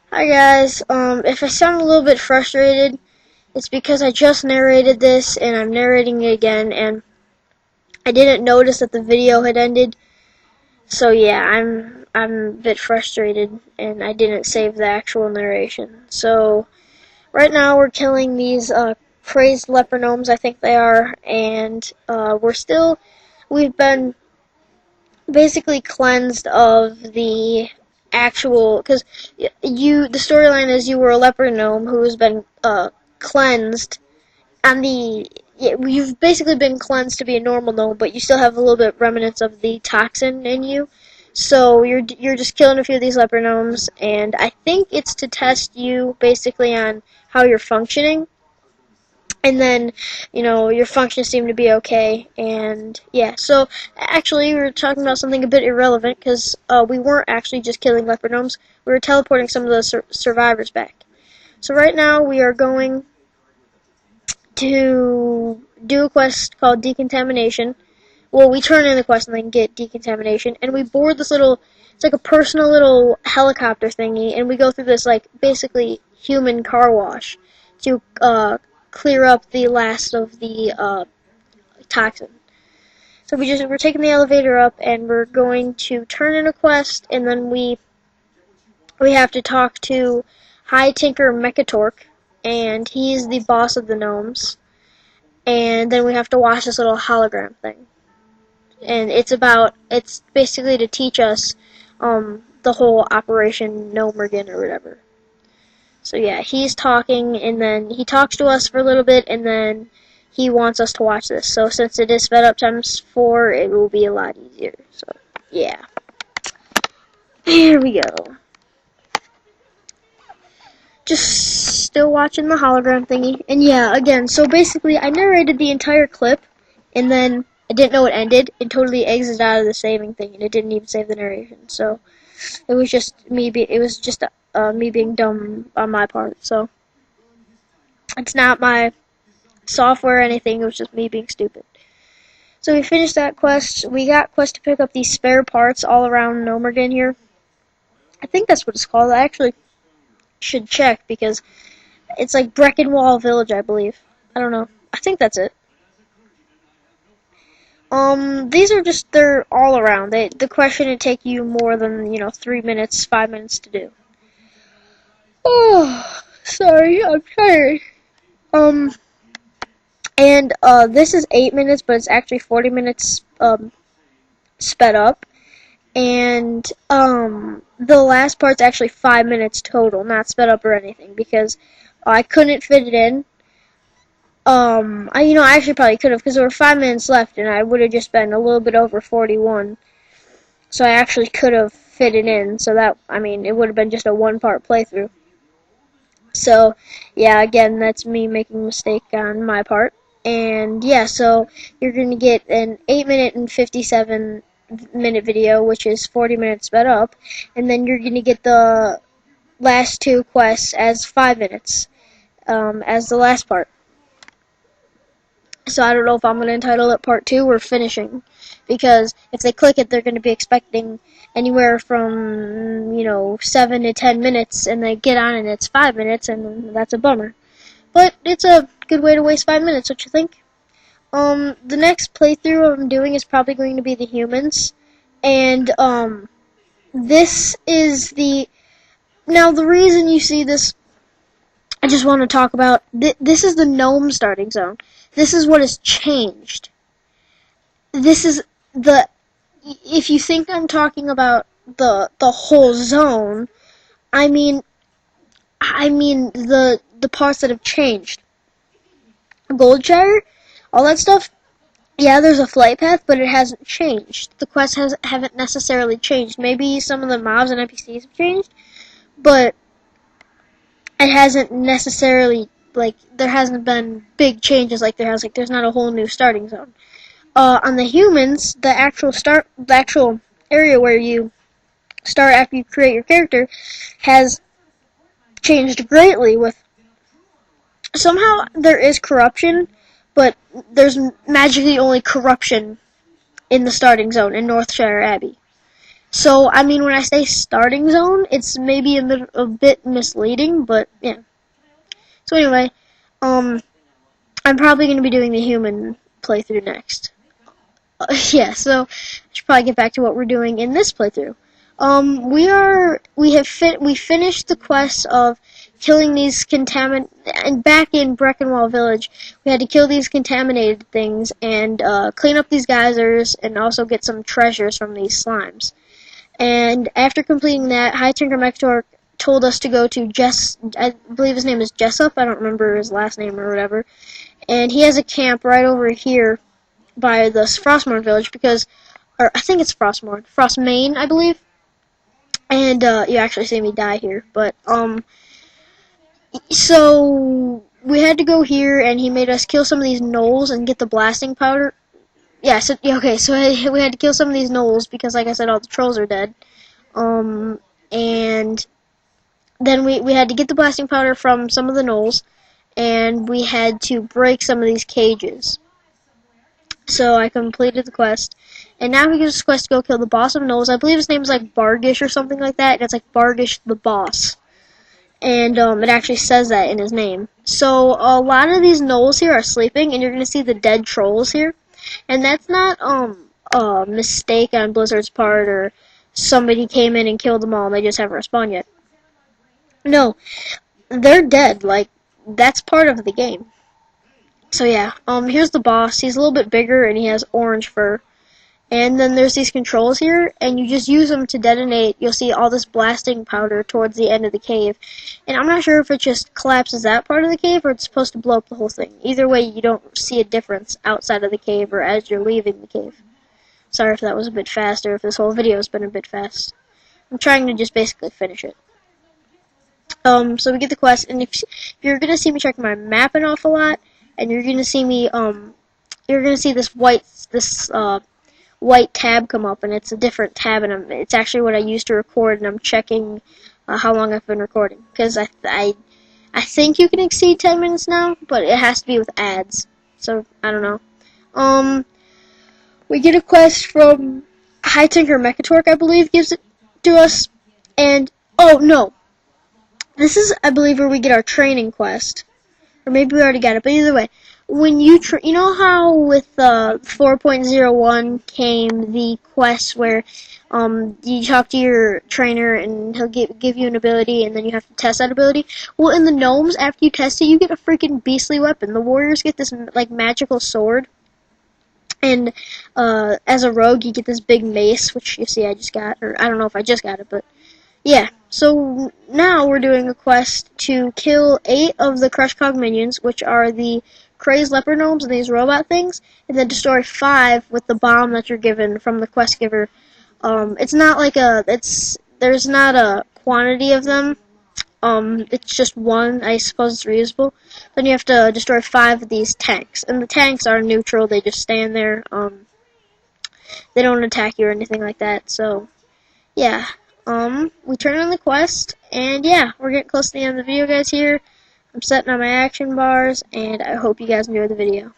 Hi guys, if I sound a little bit frustrated, it's because I just narrated this and I'm narrating it again and I didn't notice that the video had ended. So yeah, I'm a bit frustrated and I didn't save the actual narration. So right now we're killing these crazed leper gnomes, I think they are, and we've been basically cleansed of the actual, because the storyline is you were a leper gnome who has been cleansed, and you've basically been cleansed to be a normal gnome, but you still have a little bit remnants of the toxin in you. So you're just killing a few of these leper gnomes, and I think it's to test you basically on how you're functioning. And then, your functions seem to be okay, and yeah, so actually we were talking about something a bit irrelevant, because we weren't actually just killing leper gnomes, we were teleporting some of the survivors back. So right now we are going to do a quest called Decontamination. Well, we turn in the quest and then get Decontamination, and we board this it's like a personal little helicopter thingy, and we go through this, like, basically human car wash to clear up the last of the toxin. So we're taking the elevator up, and we're going to turn in a quest, and then we have to talk to High Tinker Mechatork, and he's the boss of the gnomes. And then we have to watch this little hologram thing. And it's basically to teach us the whole Operation Gnomergen or whatever. So yeah, he's talking, and then he talks to us for a little bit, and then he wants us to watch this. So since it is sped up times 4, it will be a lot easier. So yeah, here we go. Just still watching the hologram thingy, and yeah, again, so basically I narrated the entire clip, and then I didn't know it ended, and totally exited out of the saving thing, and it didn't even save the narration. So it was just me being dumb on my part. So it's not my software or anything, it was just me being stupid. So we finished that quest. We got quest to pick up these spare parts all around Gnomergen here. I think that's what it's called. I actually should check, because it's like Breckenwall Village, I believe. I don't know. I think that's it. These are they're all around. The quest shouldn't take you more than, 3 minutes, 5 minutes to do. Oh, sorry, I'm tired. And this is 8 minutes, but it's actually 40 minutes, sped up. And, the last part's actually 5 minutes total, not sped up or anything, because I couldn't fit it in. I actually probably could have, because there were 5 minutes left, and I would have just been a little bit over 41. So I actually could have fit it in, so it would have been just a one-part playthrough. So, yeah, again, that's me making a mistake on my part. And, yeah, so you're going to get an 8-minute and 57-minute video, which is 40 minutes sped up, and then you're going to get the last 2 quests as 5 minutes, as the last part. So I don't know if I'm going to entitle it Part 2 or Finishing, because if they click it, they're going to be expecting anywhere from, 7 to 10 minutes, and they get on and it's 5 minutes, and that's a bummer. But it's a good way to waste 5 minutes, don't you think? The next playthrough I'm doing is probably going to be the humans, and, this is now the reason you see this, I just want to talk about, this is the gnome starting zone. This is what has changed. This is if you think I'm talking about the whole zone, I mean the parts that have changed. Goldshire, all that stuff, yeah, there's a flight path, but it hasn't changed. The quests haven't necessarily changed. Maybe some of the mobs and NPCs have changed, but it hasn't necessarily, there hasn't been big changes there's not a whole new starting zone. On the humans, the actual area where you start after you create your character has changed greatly. Somehow there is corruption, but there's magically only corruption in the starting zone in Northshire Abbey. So, I mean, when I say starting zone, it's maybe a bit misleading, but yeah. So anyway, I'm probably going to be doing the human playthrough next. Yeah, so I should probably get back to what we're doing in this playthrough. We finished the quest of killing these and back in Breckenwall Village, we had to kill these contaminated things and clean up these geysers and also get some treasures from these slimes. And after completing that, High Tinker Mechtor told us to go to I believe his name is Jessup, I don't remember his last name or whatever, and he has a camp right over here by the Frostmourne village or I think it's Frostmain, I believe. And you actually see me die here, but so we had to go here, and he made us kill some of these gnolls and get the blasting powder. Yeah, so okay, so we had to kill some of these gnolls because, like I said, all the trolls are dead. And then we had to get the blasting powder from some of the gnolls, and we had to break some of these cages. So I completed the quest, and now we get this quest to go kill the boss of gnolls. I believe his name is like Bargish or something like that, and it's like Bargish the boss. And it actually says that in his name. So a lot of these gnolls here are sleeping, and you're going to see the dead trolls here. And that's not a mistake on Blizzard's part, or somebody came in and killed them all and they just haven't respawned yet. No, they're dead. Like, that's part of the game. So yeah, here's the boss. He's a little bit bigger and he has orange fur. And then there's these controls here, and you just use them to detonate. You'll see all this blasting powder towards the end of the cave. And I'm not sure if it just collapses that part of the cave or it's supposed to blow up the whole thing. Either way, you don't see a difference outside of the cave or as you're leaving the cave. Sorry if that was a bit fast or if this whole video has been a bit fast. I'm trying to just basically finish it. So we get the quest, and if you're going to see me check my map an awful lot, and you're going to see me, you're going to see this white tab come up, and it's a different tab, and it's actually what I used to record, and I'm checking how long I've been recording, because I think you can exceed 10 minutes now, but it has to be with ads, so I don't know. We get a quest from High Tinker Mechatork, I believe, gives it to us, and, oh, no, this is, I believe, where we get our training quest, or maybe we already got it, but either way, when you know how with 4.01 came the quest where you talk to your trainer and he'll give you an ability and then you have to test that ability? Well, in the gnomes, after you test it, you get a freaking beastly weapon. The warriors get this like magical sword, and as a rogue you get this big mace, which you see I just got, or I don't know if I just got it, but yeah. So now we're doing a quest to kill 8 of the Crush Cog minions, which are the crazed leopard gnomes and these robot things, and then destroy 5 with the bomb that you're given from the quest giver. It's not like there's not a quantity of them. It's just 1. I suppose it's reusable. Then you have to destroy 5 of these tanks, and the tanks are neutral. They just stand there. They don't attack you or anything like that. So yeah. We turn on the quest, and yeah, we're getting close to the end of the video, guys, here. I'm setting on my action bars, and I hope you guys enjoy the video.